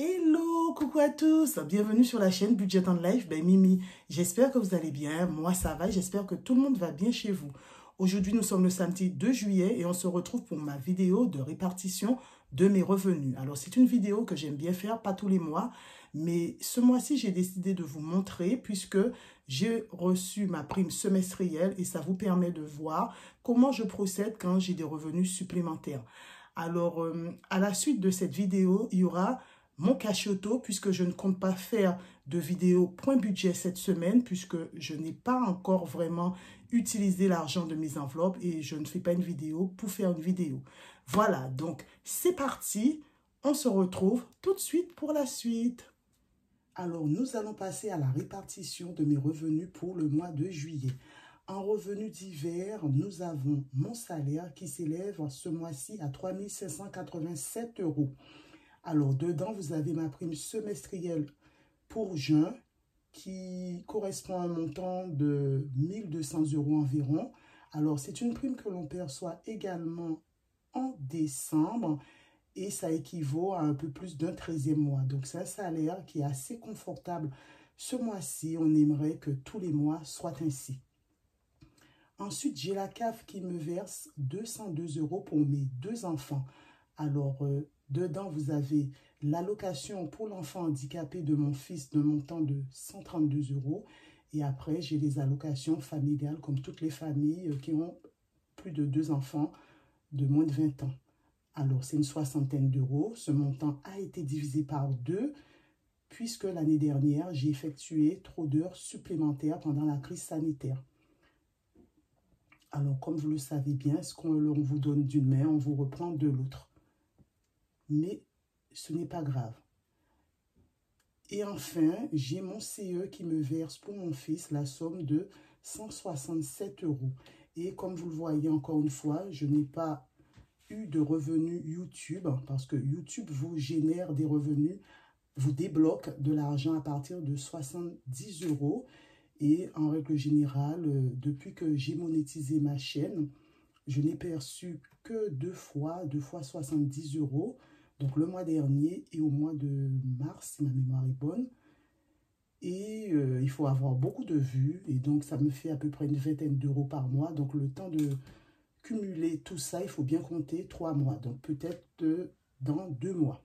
Hello, coucou à tous, bienvenue sur la chaîne Budget and Life, ben Mimi. J'espère que vous allez bien, moi ça va, j'espère que tout le monde va bien chez vous. Aujourd'hui, nous sommes le samedi 2 juillet et on se retrouve pour ma vidéo de répartition de mes revenus. Alors, c'est une vidéo que j'aime bien faire, pas tous les mois, mais ce mois-ci, j'ai décidé de vous montrer puisque j'ai reçu ma prime semestrielle et ça vous permet de voir comment je procède quand j'ai des revenus supplémentaires. Alors, à la suite de cette vidéo, il y aura mon cash auto puisque je ne compte pas faire de vidéo point budget cette semaine puisque je n'ai pas encore vraiment utilisé l'argent de mes enveloppes et je ne fais pas une vidéo pour faire une vidéo. Voilà, donc c'est parti, on se retrouve tout de suite pour la suite. Alors, nous allons passer à la répartition de mes revenus pour le mois de juillet. En revenu divers, nous avons mon salaire qui s'élève ce mois-ci à 3 587 €. Alors, dedans, vous avez ma prime semestrielle pour juin qui correspond à un montant de 1 200 € environ. Alors, c'est une prime que l'on perçoit également en décembre et ça équivaut à un peu plus d'un 13e mois. Donc, c'est un salaire qui est assez confortable. Ce mois-ci, on aimerait que tous les mois soient ainsi. Ensuite, j'ai la CAF qui me verse 202 € pour mes 2 enfants. Alors, dedans, vous avez l'allocation pour l'enfant handicapé de mon fils d'un montant de 132 €. Et après, j'ai les allocations familiales comme toutes les familles qui ont plus de 2 enfants de moins de 20 ans. Alors, c'est une soixantaine d'euros. Ce montant a été divisé par 2 puisque l'année dernière, j'ai effectué trop d'heures supplémentaires pendant la crise sanitaire. Alors, comme vous le savez bien, ce qu'on vous donne d'une main, on vous reprend de l'autre. Mais ce n'est pas grave. Et enfin, j'ai mon CE qui me verse pour mon fils la somme de 167 €. Et comme vous le voyez encore une fois, je n'ai pas eu de revenus YouTube parce que YouTube vous génère des revenus, vous débloque de l'argent à partir de 70 €. Et en règle générale, depuis que j'ai monétisé ma chaîne, je n'ai perçu que deux fois 70 €. Donc le mois dernier et au mois de mars, si ma mémoire est bonne. Et il faut avoir beaucoup de vues. Et donc ça me fait à peu près une vingtaine d'euros par mois. Donc le temps de cumuler tout ça, il faut bien compter 3 mois. Donc peut-être dans 2 mois.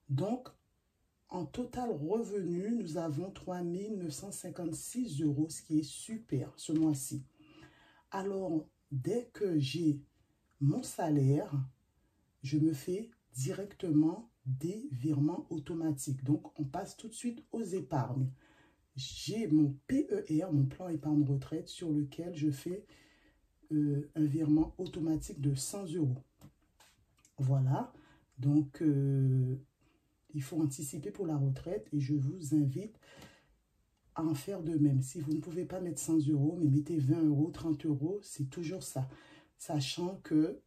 Donc en total revenu, nous avons 3 956 €, ce qui est super ce mois-ci. Alors, dès que j'ai mon salaire, je me fais directement des virements automatiques. Donc, on passe tout de suite aux épargnes. J'ai mon PER, mon plan épargne retraite, sur lequel je fais un virement automatique de 100 €. Voilà. Donc, il faut anticiper pour la retraite et je vous invite à en faire de même. Si vous ne pouvez pas mettre 100 €, mais mettez 20 €, 30 €, c'est toujours ça. Sachant que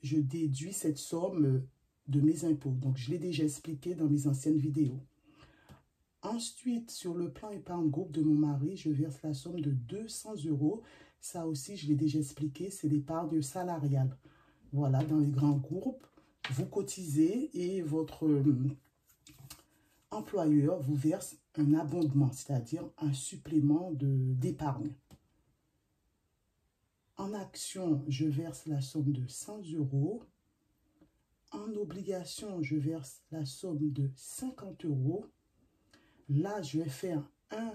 je déduis cette somme de mes impôts. Donc, je l'ai déjà expliqué dans mes anciennes vidéos. Ensuite, sur le plan épargne groupe de mon mari, je verse la somme de 200 €. Ça aussi, je l'ai déjà expliqué, c'est l'épargne salariale. Voilà, dans les grands groupes, vous cotisez et votre employeur vous verse un abondement, c'est-à-dire un supplément d'épargne. En action, je verse la somme de 100 €. En obligation, je verse la somme de 50 €. Là, je vais faire un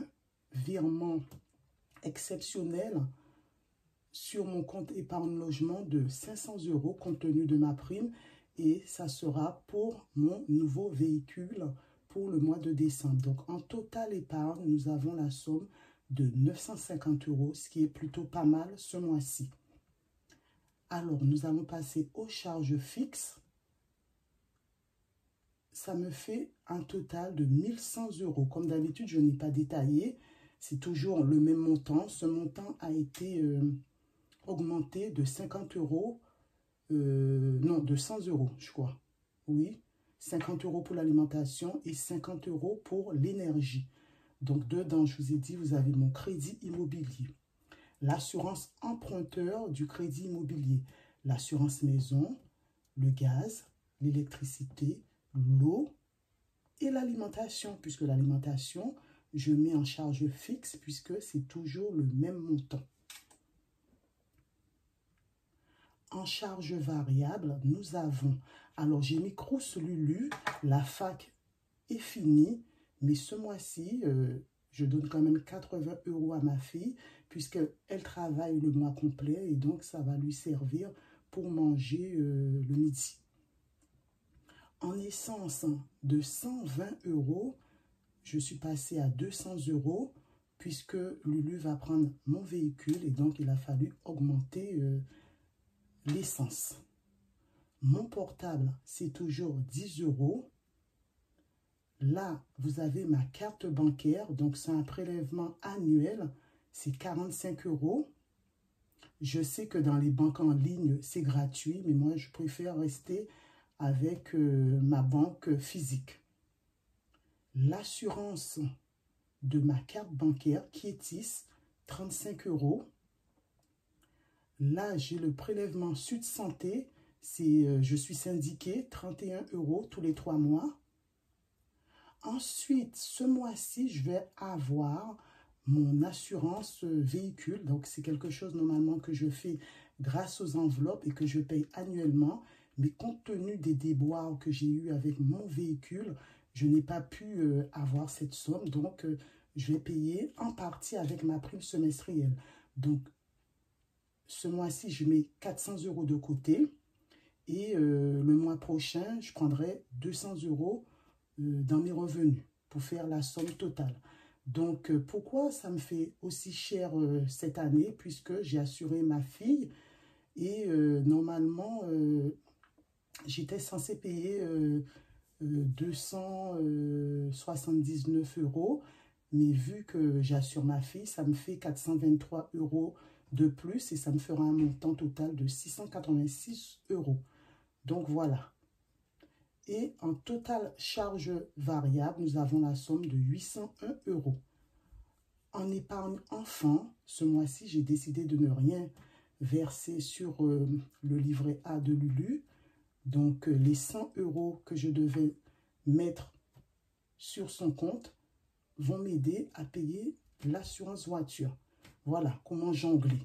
virement exceptionnel sur mon compte épargne logement de 500 € compte tenu de ma prime. Et ça sera pour mon nouveau véhicule pour le mois de décembre. Donc, en total épargne, nous avons la somme de 950 €, ce qui est plutôt pas mal ce mois-ci. Alors, nous allons passer aux charges fixes. Ça me fait un total de 1100 €. Comme d'habitude, je n'ai pas détaillé. C'est toujours le même montant. Ce montant a été augmenté de 50 €. Non, de 100 €, je crois. Oui, 50 € pour l'alimentation et 50 € pour l'énergie. Donc, dedans, je vous ai dit, vous avez mon crédit immobilier, l'assurance emprunteur du crédit immobilier, l'assurance maison, le gaz, l'électricité, l'eau et l'alimentation, puisque l'alimentation, je mets en charge fixe, puisque c'est toujours le même montant. En charge variable, nous avons, alors j'ai mis Crous Lulu, la fac est finie, mais ce mois-ci, je donne quand même 80 € à ma fille, puisqu'elle travaille le mois complet, et donc ça va lui servir pour manger le midi. En essence de 120 €, je suis passée à 200 €, puisque Lulu va prendre mon véhicule, et donc il a fallu augmenter l'essence. Mon portable, c'est toujours 10 €. Là, vous avez ma carte bancaire, donc c'est un prélèvement annuel, c'est 45 €. Je sais que dans les banques en ligne, c'est gratuit, mais moi, je préfère rester avec ma banque physique. L'assurance de ma carte bancaire, Kietis, 35 €. Là, j'ai le prélèvement Sud Santé, je suis syndiquée, 31 € tous les 3 mois. Ensuite, ce mois-ci, je vais avoir mon assurance véhicule. Donc, c'est quelque chose normalement que je fais grâce aux enveloppes et que je paye annuellement. Mais compte tenu des déboires que j'ai eu avec mon véhicule, je n'ai pas pu avoir cette somme. Donc, je vais payer en partie avec ma prime semestrielle. Donc, ce mois-ci, je mets 400 € de côté. Et le mois prochain, je prendrai 200 € dans mes revenus pour faire la somme totale. Donc, pourquoi ça me fait aussi cher cette année? Puisque j'ai assuré ma fille et normalement, j'étais censée payer 279 €. Mais vu que j'assure ma fille, ça me fait 423 € de plus et ça me fera un montant total de 686 €. Donc, voilà. Et en totale charge variable, nous avons la somme de 801 €. En épargne enfant, ce mois-ci, j'ai décidé de ne rien verser sur le livret A de Lulu. Donc, les 100 € que je devais mettre sur son compte vont m'aider à payer l'assurance voiture. Voilà comment jongler.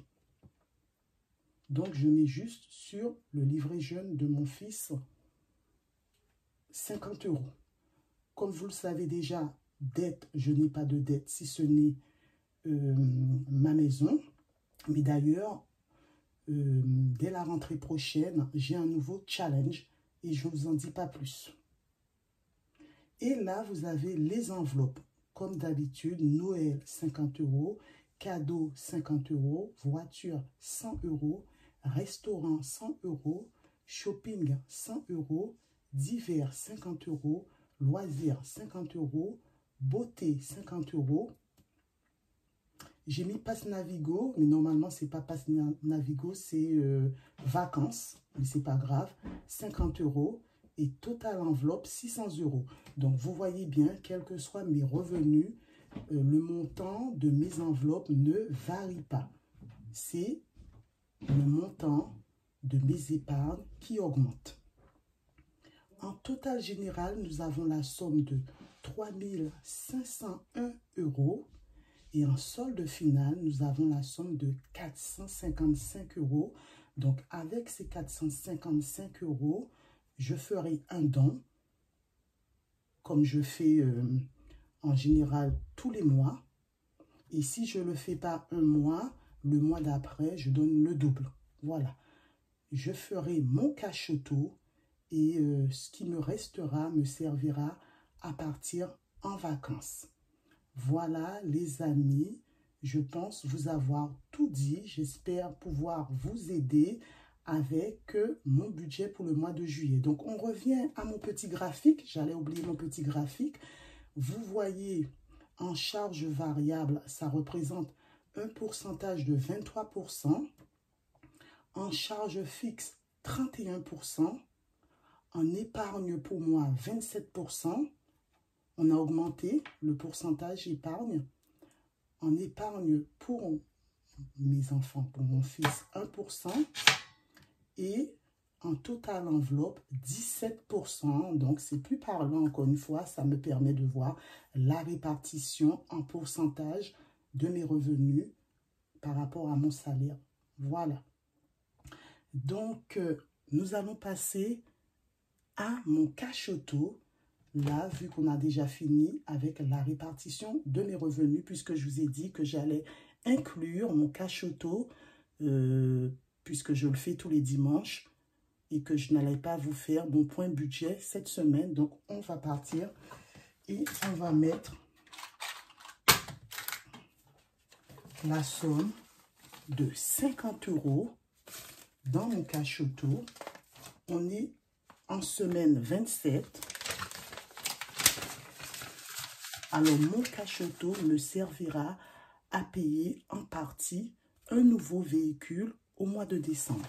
Donc, je mets juste sur le livret jeune de mon fils 50 €. Comme vous le savez déjà, dette, je n'ai pas de dette si ce n'est ma maison. Mais d'ailleurs, dès la rentrée prochaine, j'ai un nouveau challenge et je ne vous en dis pas plus. Et là, vous avez les enveloppes. Comme d'habitude, Noël 50 €, cadeau 50 €, voiture 100 €, restaurant 100 €, shopping 100 €, divers 50 €, loisirs 50 €, beauté 50 €. J'ai mis Pass Navigo, mais normalement, ce n'est pas Pass Navigo, c'est vacances, mais ce n'est pas grave, 50 € et total enveloppe 600 €. Donc, vous voyez bien, quels que soient mes revenus, le montant de mes enveloppes ne varie pas. C'est le montant de mes épargnes qui augmente. En total général, nous avons la somme de 3 501 € et en solde final, nous avons la somme de 455 €. Donc, avec ces 455 €, je ferai un don, comme je fais en général tous les mois. Et si je ne le fais pas un mois, le mois d'après, je donne le double. Voilà. Je ferai mon cachetot et ce qui me restera me servira à partir en vacances. Voilà les amis, je pense vous avoir tout dit. J'espère pouvoir vous aider avec mon budget pour le mois de juillet. Donc, on revient à mon petit graphique. J'allais oublier mon petit graphique. Vous voyez, en charge variable, ça représente un pourcentage de 23%. En charge fixe, 31%. En épargne pour moi, 27%. On a augmenté le pourcentage épargne. En épargne pour mes enfants, pour mon fils, 1%. Et en total enveloppe 17%. Donc, c'est plus parlant encore une fois. Ça me permet de voir la répartition en pourcentage de mes revenus par rapport à mon salaire. Voilà. Donc, nous allons passer à mon cash auto. Là, vu qu'on a déjà fini avec la répartition de mes revenus, puisque je vous ai dit que j'allais inclure mon cash auto, puisque je le fais tous les dimanches, et que je n'allais pas vous faire mon point budget cette semaine. Donc, on va partir et on va mettre la somme de 50 € dans mon cash auto. On est en semaine 27. Alors, mon cash auto me servira à payer en partie un nouveau véhicule au mois de décembre.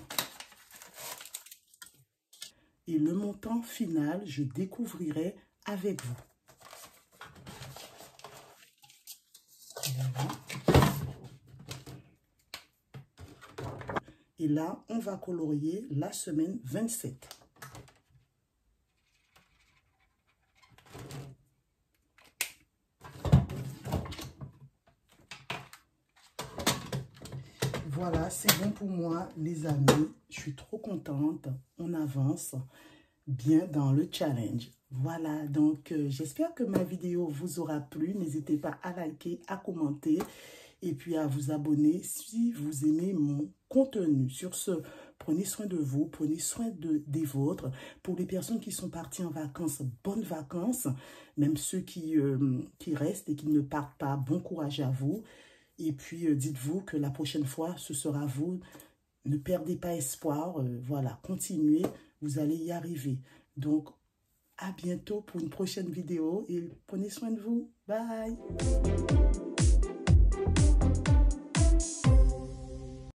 Et le montant final, je découvrirai avec vous. Voilà. Et là, on va colorier la semaine 27. Voilà, c'est bon pour moi, les amis. Je suis trop contente. On avance bien dans le challenge. Voilà, donc j'espère que ma vidéo vous aura plu. N'hésitez pas à liker, à commenter et puis à vous abonner si vous aimez mon contenu. Sur ce, prenez soin de vous, prenez soin des vôtres. Pour les personnes qui sont parties en vacances, bonnes vacances. Même ceux qui restent et qui ne partent pas, bon courage à vous. Et puis, dites-vous que la prochaine fois, ce sera vous. Ne perdez pas espoir. Voilà, continuez. Vous allez y arriver. Donc, à bientôt pour une prochaine vidéo. Et prenez soin de vous. Bye!